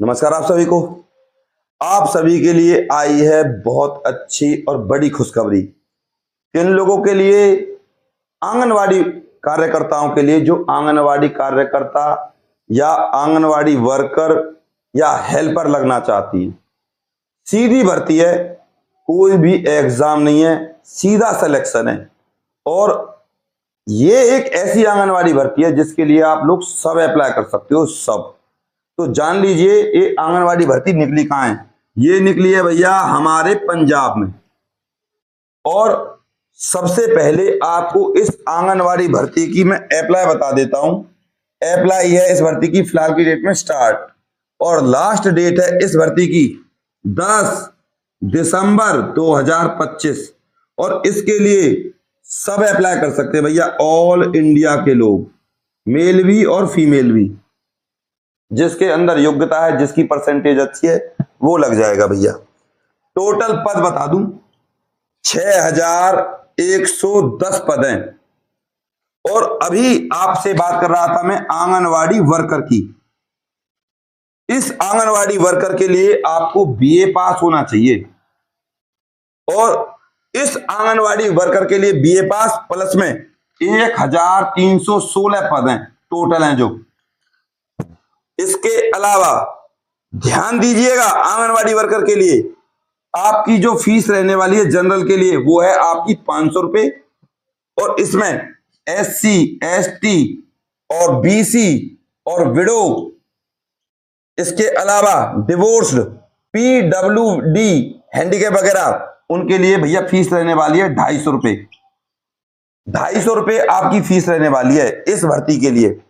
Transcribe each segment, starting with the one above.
नमस्कार आप सभी को। आप सभी के लिए आई है बहुत अच्छी और बड़ी खुशखबरी। किन लोगों के लिए? आंगनवाड़ी कार्यकर्ताओं के लिए, जो आंगनवाड़ी कार्यकर्ता या आंगनवाड़ी वर्कर या हेल्पर लगना चाहती है। सीधी भर्ती है, कोई भी एग्जाम नहीं है, सीधा सिलेक्शन है। और ये एक ऐसी आंगनवाड़ी भर्ती है जिसके लिए आप लोग सब अप्लाई कर सकते हो, सब। तो जान लीजिए ये आंगनवाड़ी भर्ती निकली कहाँ है। ये निकली है भैया हमारे पंजाब में। और सबसे पहले आपको इस आंगनवाड़ी भर्ती की मैं अप्लाई बता देता हूं। अप्लाई है इस भर्ती की फिलहाल की डेट में स्टार्ट, और लास्ट डेट है इस भर्ती की 10 दिसंबर 2025। और इसके लिए सब अप्लाई कर सकते हैं भैया, ऑल इंडिया के लोग, मेल भी और फीमेल भी। जिसके अंदर योग्यता है, जिसकी परसेंटेज अच्छी है, वो लग जाएगा भैया। टोटल पद बता दूं, 6110 पद हैं। और अभी आपसे बात कर रहा था मैं आंगनवाड़ी वर्कर की। इस आंगनवाड़ी वर्कर के लिए आपको बीए पास होना चाहिए। और इस आंगनवाड़ी वर्कर के लिए बीए पास प्लस में 1316 पद हैं टोटल हैं जो। इसके अलावा ध्यान दीजिएगा, आंगनवाड़ी वर्कर के लिए आपकी जो फीस रहने वाली है जनरल के लिए, वो है आपकी 500 रुपए। और इसमें SC ST और BC और विडो, इसके अलावा डिवोर्स्ड, PWD, हैंडीकैप वगैरह, उनके लिए भैया फीस रहने वाली है 250 रुपए। 250 रुपए आपकी फीस रहने वाली है इस भर्ती के लिए।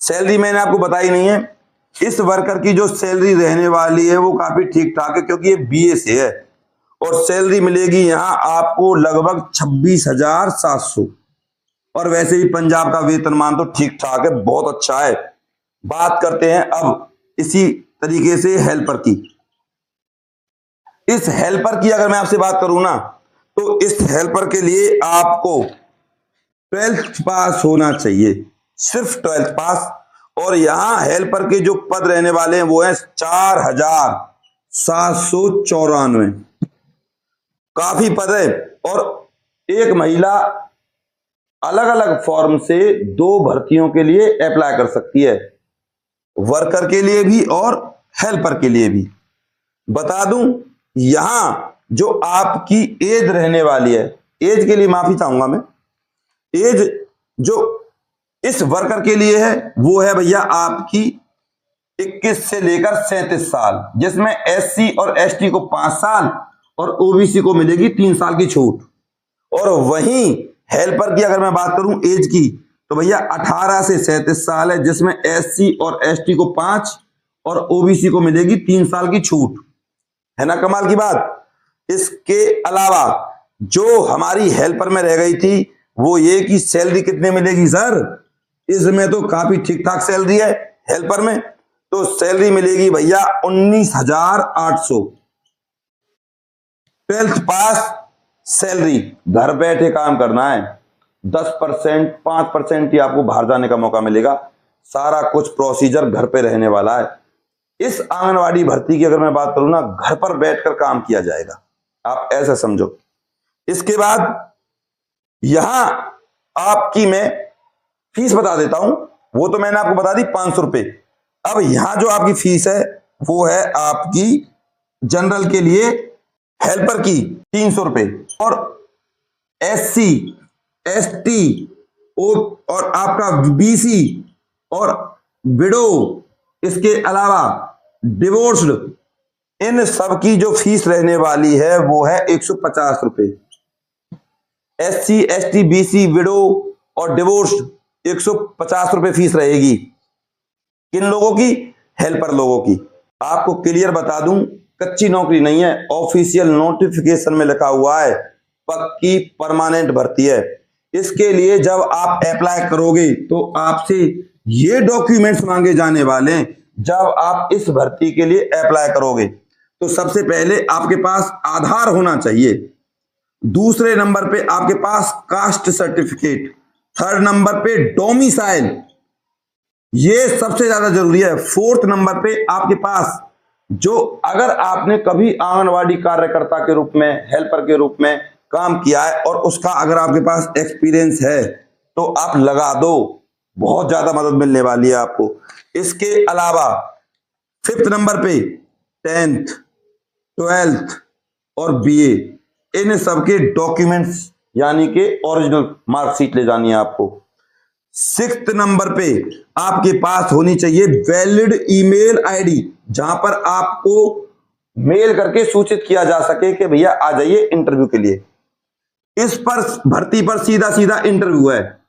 सैलरी मैंने आपको बताई नहीं है। इस वर्कर की जो सैलरी रहने वाली है वो काफी ठीक ठाक है, क्योंकि ये BA से है। और सैलरी मिलेगी यहां आपको लगभग 26,700। और वैसे भी पंजाब का वेतनमान तो ठीक ठाक है, बहुत अच्छा है। बात करते हैं अब इसी तरीके से हेल्पर की। इस हेल्पर की अगर मैं आपसे बात करूं ना, तो इस हेल्पर के लिए आपको 12th पास होना चाहिए, सिर्फ 12th पास। और यहां हेल्पर के जो पद रहने वाले हैं वो है 4794। काफी पद है। और एक महिला अलग अलग फॉर्म से 2 भर्तियों के लिए अप्लाई कर सकती है, वर्कर के लिए भी और हेल्पर के लिए भी। बता दूं, यहां जो आपकी एज रहने वाली है, एज के लिए माफी चाहूंगा मैं, एज जो इस वर्कर के लिए है वो है भैया आपकी 21 से लेकर 37 साल, जिसमें SC और ST को 5 साल और OBC को मिलेगी 3 साल की छूट। और वहीं हेल्पर की अगर मैं बात करूं एज की, तो भैया 18 से 37 साल है, जिसमें SC और ST को 5 और OBC को मिलेगी 3 साल की छूट। है ना कमाल की बात। इसके अलावा जो हमारी हेल्पर में रह गई थी वो ये कि सैलरी कितने मिलेगी सर? इसमें तो काफी ठीक ठाक सैलरी है हेल्पर में। तो सैलरी मिलेगी भैया 19,800। 12th पास सैलरी, घर बैठे काम करना है। 10% 5% ही आपको बाहर जाने का मौका मिलेगा। सारा कुछ प्रोसीजर घर पे रहने वाला है। इस आंगनवाड़ी भर्ती की अगर मैं बात करूं ना, घर पर बैठकर काम किया जाएगा, आप ऐसा समझो। इसके बाद यहां आपकी मैं फीस बता देता हूं, वो तो मैंने आपको बता दी 500 रुपए। अब यहां जो आपकी फीस है वो है आपकी जनरल के लिए हेल्पर की 300 रुपए, और SC ST और आपका BC और विडो, इसके अलावा डिवोर्स्ड, इन सब की जो फीस रहने वाली है वो है 150 रुपए। SC ST BC विडो और डिवोर्स्ड 150 रुपए फीस रहेगी। किन लोगों की? हेल्पर लोगों की। आपको क्लियर बता दूं, कच्ची नौकरी नहीं है, ऑफिशियल नोटिफिकेशन में लिखा हुआ है, पक्की परमानेंट भर्ती है। इसके लिए जब आप अप्लाई करोगे तो आपसे ये डॉक्यूमेंट्स मांगे जाने वाले हैं जब आप इस भर्ती के लिए अप्लाई करोगे। तो सबसे पहले आपके पास आधार होना चाहिए, दूसरे नंबर पे आपके पास कास्ट सर्टिफिकेट, थर्ड नंबर पे डोमिसाइल, ये सबसे ज्यादा जरूरी है। फोर्थ नंबर पे आपके पास जो अगर आपने कभी आंगनवाड़ी कार्यकर्ता के रूप में, हेल्पर के रूप में काम किया है और उसका अगर आपके पास एक्सपीरियंस है तो आप लगा दो, बहुत ज्यादा मदद मिलने वाली है आपको। इसके अलावा 5th नंबर पे 10th, 12th और बीए, इन सबके डॉक्यूमेंट्स यानी कि ओरिजिनल मार्कशीट ले जानी है आपको। 6th नंबर पे आपके पास होनी चाहिए वैलिड ईमेल आईडी, जहां पर आपको मेल करके सूचित किया जा सके कि भैया आ जाइए इंटरव्यू के लिए। इस पर भर्ती पर सीधा सीधा इंटरव्यू है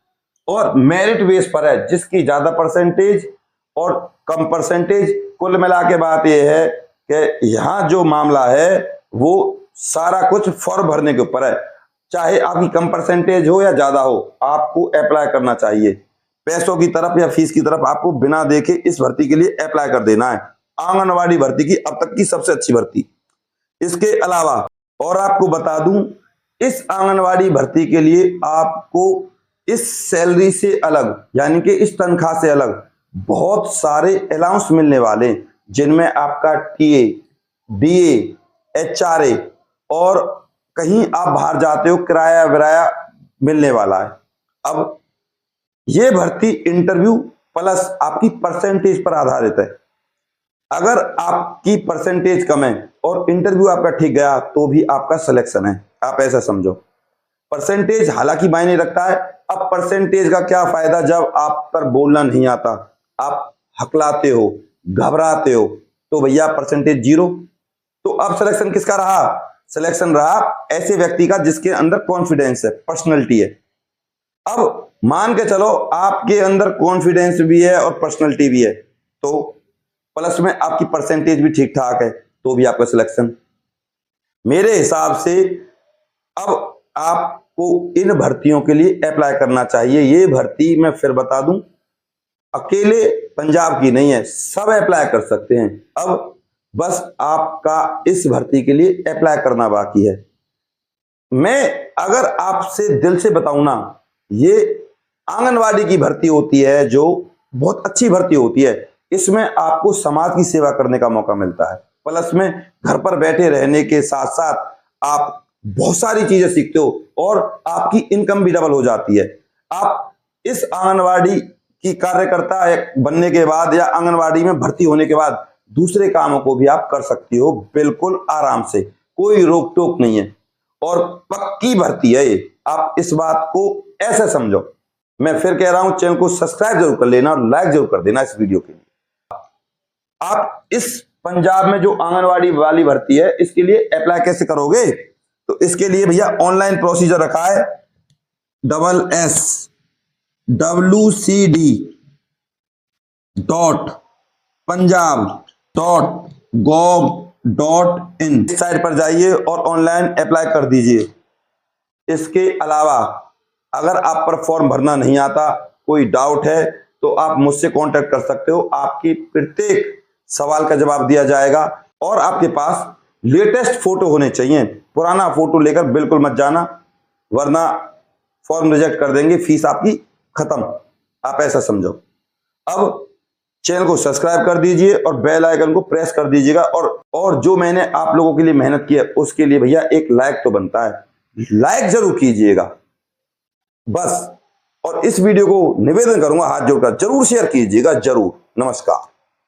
और मेरिट बेस पर है, जिसकी ज्यादा परसेंटेज और कम परसेंटेज, कुल मिला के बात यह है कि यहां जो मामला है वो सारा कुछ फॉर्म भरने के ऊपर है। चाहे आपकी कम परसेंटेज हो या ज्यादा हो, आपको अप्लाई करना चाहिए। पैसों की तरफ या फीस की तरफ आपको बिना देखे इस भर्ती के लिए अप्लाई कर देना है। आंगनवाड़ी भर्ती की अब तक की सबसे अच्छी भर्ती। इसके अलावा और आपको बता दूं, इस आंगनवाड़ी भर्ती के लिए आपको इस सैलरी से अलग यानी कि इस तनख्वाह से अलग बहुत सारे अलाउंस मिलने वाले, जिनमें आपका टीए, डीए, एचआरए और कहीं आप बाहर जाते हो किराया विराया मिलने वाला है। अब ये भर्ती इंटरव्यू प्लस आपकी परसेंटेज पर आधारित है। अगर आपकी परसेंटेज कम है और इंटरव्यू आपका ठीक गया तो भी आपका सिलेक्शन है, आप ऐसा समझो। परसेंटेज हालांकि मायने रखता है। अब परसेंटेज का क्या फायदा जब आप पर बोलना नहीं आता, आप हकलाते हो, घबराते हो, तो भैया परसेंटेज 0। तो अब सिलेक्शन किसका रहा? सिलेक्शन रहा ऐसे व्यक्ति का जिसके अंदर कॉन्फिडेंस है, पर्सनैलिटी है। अब मान के चलो आपके अंदर कॉन्फिडेंस भी है और पर्सनैलिटी भी है, तो प्लस में आपकी परसेंटेज भी ठीक ठाक है, तो भी आपका सिलेक्शन। मेरे हिसाब से अब आपको इन भर्तियों के लिए अप्लाई करना चाहिए। ये भर्ती मैं फिर बता दूं, अकेले पंजाब की नहीं है, सब अप्लाई कर सकते हैं। अब बस आपका इस भर्ती के लिए अप्लाई करना बाकी है। मैं अगर आपसे दिल से बताऊं ना, ये आंगनवाड़ी की भर्ती होती है जो बहुत अच्छी भर्ती होती है। इसमें आपको समाज की सेवा करने का मौका मिलता है, प्लस में घर पर बैठे रहने के साथ साथ आप बहुत सारी चीजें सीखते हो और आपकी इनकम भी डबल हो जाती है। आप इस आंगनवाड़ी की कार्यकर्ता बनने के बाद या आंगनवाड़ी में भर्ती होने के बाद दूसरे कामों को भी आप कर सकती हो बिल्कुल आराम से, कोई रोक टोक नहीं है और पक्की भर्ती है ये। आप इस बात को ऐसे समझो। मैं फिर कह रहा हूं, चैनल को सब्सक्राइब जरूर कर लेना और लाइक जरूर कर देना इस वीडियो के लिए। आप इस पंजाब में जो आंगनवाड़ी वाली भर्ती है इसके लिए अप्लाई कैसे करोगे? तो इसके लिए भैया ऑनलाइन प्रोसीजर रखा है, www.punjab.gov.in इस साइट पर जाइए और ऑनलाइन अप्लाई कर दीजिए। इसके अलावा अगर आप पर फॉर्म भरना नहीं आता, कोई डाउट है, तो आप मुझसे कांटेक्ट कर सकते हो। आपकी प्रत्येक सवाल का जवाब दिया जाएगा और आपके पास लेटेस्ट फोटो होने चाहिए। पुराना फोटो लेकर बिल्कुल मत जाना, वरना फॉर्म रिजेक्ट कर देंगे, फीस आपकी खत्म, आप ऐसा समझो। अब चैनल को सब्सक्राइब कर दीजिए और बेल आइकन को प्रेस कर दीजिएगा। और जो मैंने आप लोगों के लिए मेहनत की है उसके लिए भैया एक लाइक तो बनता है, लाइक जरूर कीजिएगा बस। और इस वीडियो को निवेदन करूंगा हाथ जोड़कर, जरूर शेयर कीजिएगा, जरूर। नमस्कार।